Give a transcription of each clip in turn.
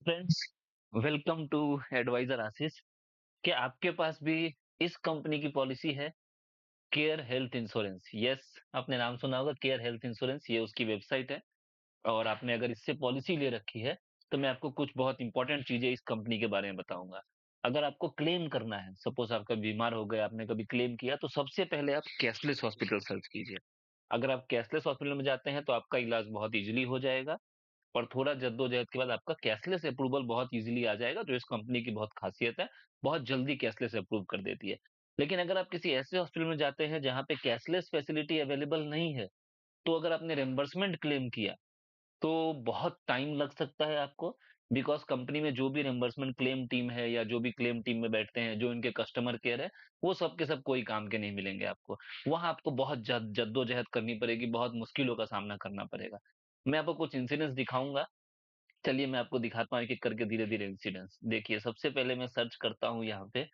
Friends, welcome to adviser आशीष। क्या आपके पास भी इस कंपनी की पॉलिसी है? Care health insurance. यस, आपने नाम सुना होगा, केयर हेल्थ इंश्योरेंस। ये उसकी वेबसाइट है। और आपने अगर इससे पॉलिसी ले रखी है तो मैं आपको कुछ बहुत इंपॉर्टेंट चीजें इस कंपनी के बारे में बताऊंगा। अगर आपको क्लेम करना है, सपोज आप कभी बीमार हो गए, आपने कभी क्लेम किया, तो सबसे पहले आप कैशलेस हॉस्पिटल सर्च कीजिए। अगर आप कैशलेस हॉस्पिटल में जाते हैं तो आपका इलाज बहुत इजीली हो जाएगा। और थोड़ा जद्दोजहद के बाद आपका कैशलेस अप्रूवल बहुत इजीली आ जाएगा, जो इस कंपनी की बहुत खासियत है। बहुत जल्दी कैशलेस अप्रूव कर देती है। लेकिन अगर आप किसी ऐसे हॉस्पिटल में जाते हैं जहाँ पे कैशलेस फैसिलिटी अवेलेबल नहीं है, तो अगर आपने रिम्बर्समेंट क्लेम किया तो बहुत टाइम लग सकता है आपको। बिकॉज कंपनी में जो भी रिम्बर्समेंट क्लेम टीम है या जो भी क्लेम टीम में बैठते हैं, जो इनके कस्टमर केयर है, वो सब के सब कोई काम के नहीं मिलेंगे आपको। वहां आपको बहुत जद्दोजहद करनी पड़ेगी, बहुत मुश्किलों का सामना करना पड़ेगा। मैं आपको कुछ इंसिडेंट्स दिखाऊंगा। चलिए मैं आपको दिखाता हूँ एक-एक करके धीरे-धीरे इंसिडेंट्स। देखिए, सबसे पहले मैं सर्च करता हूँ यहाँ पे,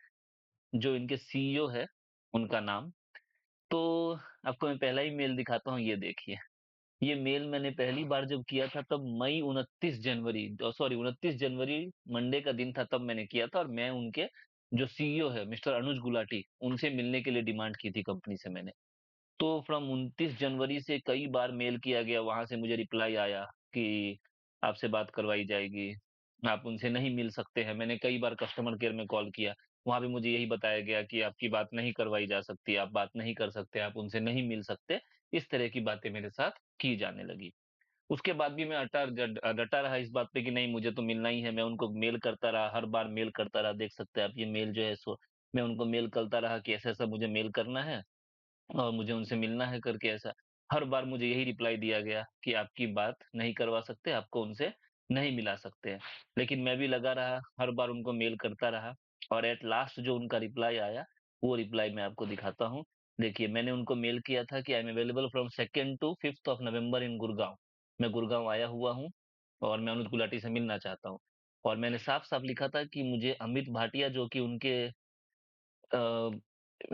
जो इनके सीईओ है, उनका नाम। तो आपको मैं पहला ही मेल दिखाता हूँ, ये देखिए। ये मेल मैंने पहली बार जब किया था तब मई 29 जनवरी सॉरी 29 जनवरी मंडे का दिन था, तब मैंने किया था। और मैं उनके जो सीईओ है मिस्टर अनुज गुलाटी, उनसे मिलने के लिए डिमांड की थी कंपनी से मैंने। तो फ्रॉम 29 जनवरी से कई बार मेल किया गया, वहां से मुझे रिप्लाई आया कि आपसे बात करवाई जाएगी, आप उनसे नहीं मिल सकते हैं। मैंने कई बार कस्टमर केयर में कॉल किया, वहां भी मुझे यही बताया गया कि आपकी बात नहीं करवाई जा सकती, आप बात नहीं कर सकते, आप उनसे नहीं मिल सकते। इस तरह की बातें मेरे साथ की जाने लगी। उसके बाद भी मैं डटा रहा इस बात पे कि नहीं, मुझे तो मिलना ही है। मैं उनको मेल करता रहा, हर बार मेल करता रहा। देख सकते हैं आप, ये मेल जो है सो मैं उनको मेल करता रहा कि ऐसा ऐसा मुझे मेल करना है और मुझे उनसे मिलना है करके ऐसा। हर बार मुझे यही रिप्लाई दिया गया कि आपकी बात नहीं करवा सकते, आपको उनसे नहीं मिला सकते हैं। लेकिन मैं भी लगा रहा, हर बार उनको मेल करता रहा। और एट लास्ट जो उनका रिप्लाई आया, वो रिप्लाई मैं आपको दिखाता हूँ। देखिए, मैंने उनको मेल किया था कि I am available from 2nd to 5th of November in Gurgaon. मैं गुड़गांव आया हुआ हूँ और मैं अनुज गुलाटी से मिलना चाहता हूँ। और मैंने साफ-साफ लिखा था कि मुझे अमित भाटिया, जो कि उनके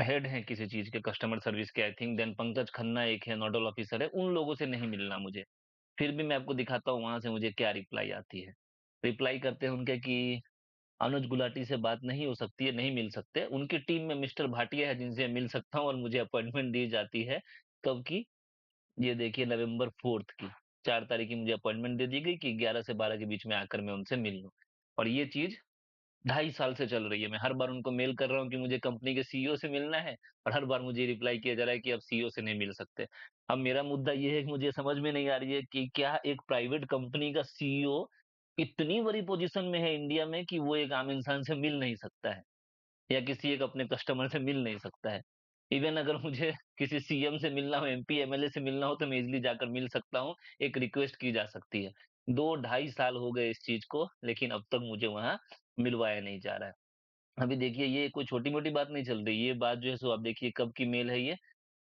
हेड हैं किसी चीज़ के, कस्टमर सर्विस के I think, then Pankaj Khanna एक है, नोडल ऑफिसर है, उन लोगों से नहीं मिलना मुझे। फिर भी मैं आपको दिखाता हूँ वहाँ से मुझे क्या रिप्लाई आती है। रिप्लाई करते हैं उनके कि अनुज गुलाटी से बात नहीं हो सकती है, नहीं मिल सकते। उनकी टीम में मिस्टर भाटिया है जिनसे मिल सकता हूँ, और मुझे अपॉइंटमेंट दी जाती है कब की? ये देखिए, नवंबर 4th की, 4 तारीख की मुझे अपॉइंटमेंट दे दी गई कि 11 से 12 के बीच में आकर मैं उनसे मिल लूँ। और ये चीज़ 2.5 साल से चल रही है। मैं हर बार उनको मेल कर रहा हूँ कि मुझे कंपनी के सीईओ से मिलना है, और हर बार मुझे रिप्लाई किया जा रहा है कि आप सीईओ से नहीं मिल सकते। अब मेरा मुद्दा ये है कि मुझे समझ में नहीं आ रही है कि क्या एक प्राइवेट कंपनी का सीईओ इतनी बड़ी पोजीशन में है इंडिया में कि वो एक आम इंसान से मिल नहीं सकता है, या किसी एक अपने कस्टमर से मिल नहीं सकता है। इवन अगर मुझे किसी सीएम से मिलना हो, एमपी, एमएलए से मिलना हो, तो मैं इज़िली जाकर मिल सकता हूँ, एक रिक्वेस्ट की जा सकती है। 2 ढाई साल हो गए इस चीज़ को, लेकिन अब तक मुझे वहाँ मिलवाया नहीं जा रहा है। अभी देखिए, ये कोई छोटी-मोटी बात नहीं चल रही। ये बात जो है सो आप देखिए कब की मेल है ये,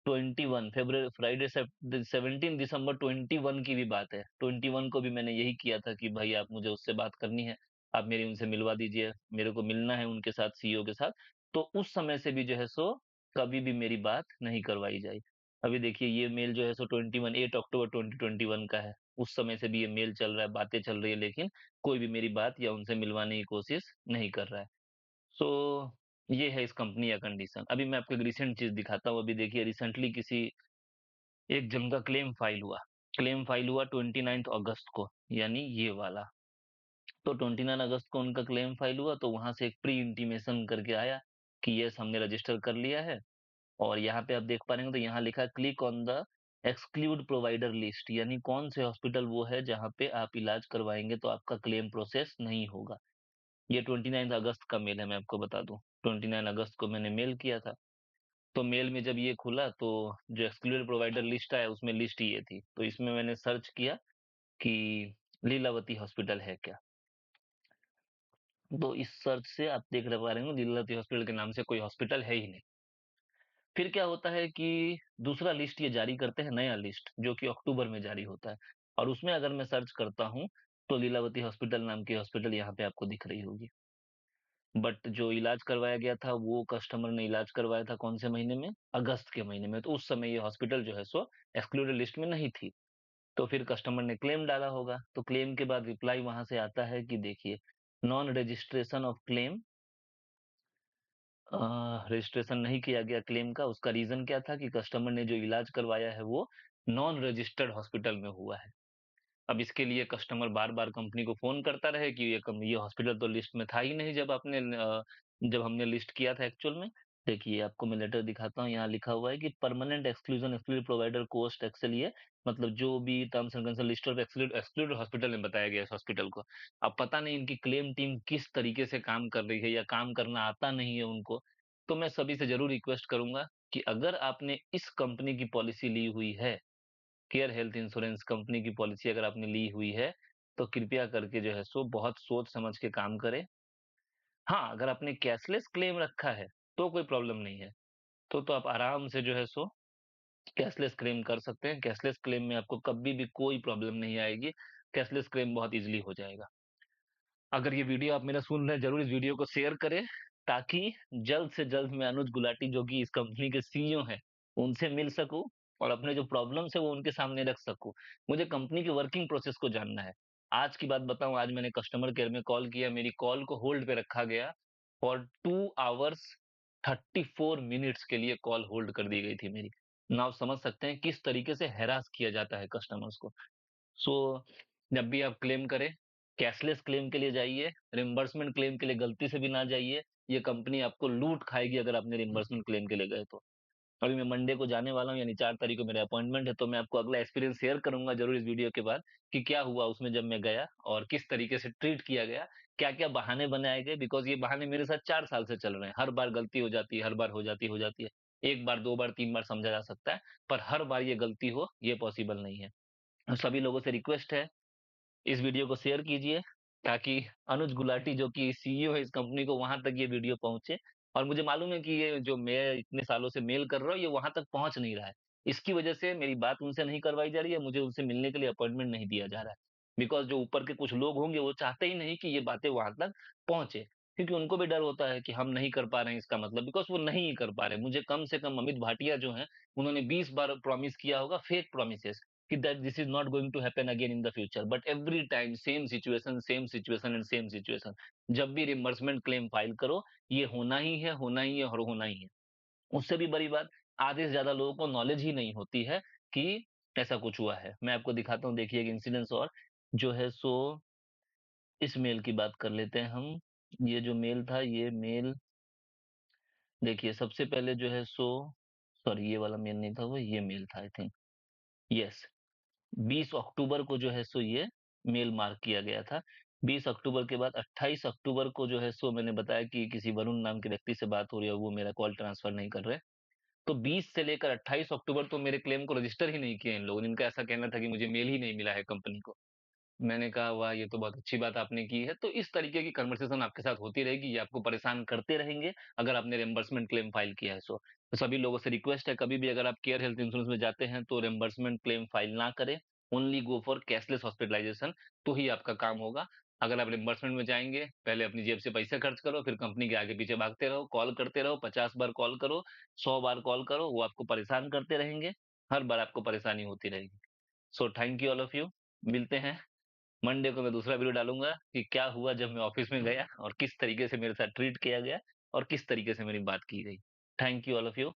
21 फरवरी फ्राइडे 17 दिसंबर 21 की भी बात है। 21 को भी मैंने यही किया था कि भाई आप मुझे उससे बात करनी है, आप मेरी उनसे मिलवा दीजिए, मेरे को मिलना है उनके साथ, सीईओ के साथ। तो उस समय से भी जो है सो कभी भी मेरी बात नहीं करवाई जाई। अभी देखिए, ये मेल जो है सो 21 8 अक्टूबर 2021 का है। उस समय से भी ये मेल चल रहा है, बातें चल रही है, लेकिन कोई भी मेरी बात या उनसे मिलवाने की कोशिश नहीं कर रहा है। सो ये है इस कंपनी का कंडीशन। अभी मैं आपको एक रिसेंट चीज़ दिखाता हूँ। अभी देखिए, रिसेंटली किसी एक जन का क्लेम फाइल हुआ। क्लेम फाइल हुआ 29 अगस्त को, यानी ये वाला। तो 29 अगस्त को उनका क्लेम फाइल हुआ, तो वहाँ से एक प्री इंटीमेशन करके आया कि यस, हमने रजिस्टर कर लिया है। और यहाँ पे आप देख पा रहे हो, तो यहाँ लिखा है click on the exclude provider list, यानी कौन से हॉस्पिटल वो है जहाँ पे आप इलाज करवाएँगे तो आपका क्लेम प्रोसेस नहीं होगा। ये 29 अगस्त का मेल है, मैं आपको बता दूँ। 29 अगस्त को मैंने मेल किया था। तो मेल में जब ये खुला तो जो एक्सक्लूडेड प्रोवाइडर लिस्ट आया, उसमें लिस्ट ये थी। तो इसमें मैंने सर्च किया कि लीलावती हॉस्पिटल है क्या? तो इस सर्च से आप देख र पा रहे हो, लीलावती हॉस्पिटल के नाम से कोई हॉस्पिटल है ही नहीं। फिर क्या होता है कि दूसरा लिस्ट ये जारी करते हैं, नया लिस्ट, जो कि अक्टूबर में जारी होता है। और उसमें अगर मैं सर्च करता हूँ, तो लीलावती हॉस्पिटल नाम की हॉस्पिटल यहाँ पे आपको दिख रही होगी। बट जो इलाज करवाया गया था, वो कस्टमर ने इलाज करवाया था कौन से महीने में? अगस्त के महीने में। तो उस समय ये हॉस्पिटल जो है सो एक्सक्लूडेड लिस्ट में नहीं थी। तो फिर कस्टमर ने क्लेम डाला होगा, तो क्लेम के बाद रिप्लाई वहां से आता है कि देखिए, non registration of claim, registration नहीं किया गया क्लेम का। उसका रीजन क्या था कि कस्टमर ने जो इलाज करवाया है वो नॉन रजिस्टर्ड हॉस्पिटल में हुआ है। अब इसके लिए कस्टमर बार-बार कंपनी को फ़ोन करता रहे कि ये हॉस्पिटल तो लिस्ट में था ही नहीं जब हमने लिस्ट किया था एक्चुअल में। देखिए, आपको मैं लेटर दिखाता हूँ, यहाँ लिखा हुआ है कि permanent exclusion excluded provider cost excel, ये मतलब जो भी terms and condition list of excluded hospital में बताया गया है इस हॉस्पिटल को। अब पता नहीं इनकी क्लेम टीम किस तरीके से काम कर रही है या काम करना आता नहीं है उनको। तो मैं सभी से ज़रूर रिक्वेस्ट करूँगा कि अगर आपने इस कंपनी की पॉलिसी ली हुई है, केयर हेल्थ इंश्योरेंस कंपनी की पॉलिसी अगर आपने ली हुई है, तो कृपया करके जो है सो बहुत सोच समझ के काम करें। हाँ, अगर आपने कैशलेस क्लेम रखा है, तो कोई प्रॉब्लम नहीं है। तो आप आराम से जो है सो कैशलेस क्लेम कर सकते हैं। कैशलेस क्लेम में आपको कभी भी कोई प्रॉब्लम नहीं आएगी। कैशलेस क्लेम बहुत ईज़िली हो जाएगा। अगर ये वीडियो आप मेरा सुन रहे हैं, ज़रूर इस वीडियो को शेयर करें, ताकि जल्द से जल्द मैं अनुज गुलाटी, जो कि इस कंपनी के सीईओ हैं, उनसे मिल सकूँ और अपने जो प्रॉब्लम्स है वो उनके सामने रख सकूँ। मुझे कंपनी की वर्किंग प्रोसेस को जानना है। आज की बात बताऊँ, आज मैंने कस्टमर केयर में कॉल किया, मेरी कॉल को होल्ड पे रखा गया और 2 आवर्स 34 मिनट्स के लिए कॉल होल्ड कर दी गई थी मेरी। ना आप समझ सकते हैं किस तरीके से हैरास किया जाता है कस्टमर्स को। सो जब भी आप क्लेम करें, कैशलेस क्लेम के लिए जाइए, रिम्बर्समेंट क्लेम के लिए गलती से भी ना जाइए। ये कंपनी आपको लूट खाएगी अगर आपने रिम्बर्समेंट क्लेम के लिए गए तो। अभी मैं मंडे को जाने वाला हूँ, यानी 4 तारीख को मेरा अपॉइंटमेंट है, तो मैं आपको अगला एक्सपीरियंस शेयर करूँगा ज़रूर इस वीडियो के बाद कि क्या हुआ उसमें जब मैं गया और किस तरीके से ट्रीट किया गया, क्या-क्या बहाने बनाए गए, बिकॉज़ ये बहाने मेरे साथ 4 साल से चल रहे हैं। हर बार गलती हो जाती है, हर बार हो जाती है। 1 बार, 2 बार, 3 बार समझा जा सकता है, पर हर बार ये गलती हो, ये पॉसिबल नहीं है। सभी लोगों से रिक्वेस्ट है, इस वीडियो को शेयर कीजिए, ताकि अनुज गुलाटी, जो कि सीईओ है इस कंपनी को, वहां तक ये वीडियो पहुंचे। और मुझे मालूम है कि ये जो मैं इतने सालों से मेल कर रहा हूँ, ये वहां तक पहुंच नहीं रहा है। इसकी वजह से मेरी बात उनसे नहीं करवाई जा रही है, मुझे उनसे मिलने के लिए अपॉइंटमेंट नहीं दिया जा रहा है। बिकॉज जो ऊपर के कुछ लोग होंगे वो चाहते ही नहीं कि ये बातें वहां तक पहुंचे, क्योंकि उनको भी डर होता है कि हम नहीं कर पा रहे हैं, इसका मतलब बिकॉज वो नहीं कर पा रहे। मुझे कम से कम अमित भाटिया जो है, उन्होंने 20 बार प्रॉमिस किया होगा, फेक प्रोमिस, कि that this is not going to happen again in the future, but every time same situation and same situation। जब भी रिम्बर्समेंट क्लेम फाइल करो, ये होना ही है, होना ही है और होना ही है। उससे भी बड़ी बात, आधे से ज्यादा लोगों को नॉलेज ही नहीं होती है कि ऐसा कुछ हुआ है। मैं आपको दिखाता हूँ, देखिए एक इंसिडेंस और जो है सो, इस मेल की बात कर लेते हैं हम। ये जो मेल था, ये मेल देखिए, सबसे पहले जो है सो, सॉरी ये वाला मेल नहीं था, वो ये मेल था आई थिंक। यस, 20 अक्टूबर को जो है सो ये मेल मार्क किया गया था। 20 अक्टूबर के बाद 28 अक्टूबर को जो है सो मैंने बताया कि किसी वरुण नाम के व्यक्ति से बात हो रही है, वो मेरा कॉल ट्रांसफर नहीं कर रहे। तो 20 से लेकर 28 अक्टूबर तो मेरे क्लेम को रजिस्टर ही नहीं किया इन लोगों ने। इनका ऐसा कहना था कि मुझे मेल ही नहीं मिला है कंपनी को। मैंने कहा वाह! ये तो बहुत अच्छी बात आपने की है। तो इस तरीके की कन्वर्सेशन आपके साथ होती रहेगी, ये आपको परेशान करते रहेंगे अगर आपने रिम्बर्समेंट क्लेम फाइल किया है सो। तो सभी लोगों से रिक्वेस्ट है, कभी भी अगर आप केयर हेल्थ इंश्योरेंस में जाते हैं तो रिम्बर्समेंट क्लेम फाइल ना करें। Only go for cashless hospitalisation, तो ही आपका काम होगा। अगर आप रिम्बर्समेंट में जाएँगे, पहले अपनी जेब से पैसे खर्च करो, फिर कंपनी के आगे-पीछे भागते रहो, कॉल करते रहो, 50 बार कॉल करो, 100 बार कॉल करो, वो आपको परेशान करते रहेंगे। हर बार आपको परेशानी होती रहेगी। So thank you all of you. मिलते हैं मंडे को। मैं दूसरा वीडियो डालूँगा कि क्या हुआ जब मैं ऑफ़िस में गया और किस तरीके से मेरे साथ ट्रीट किया गया और किस तरीके से मेरी बात की गई। Thank you all of you.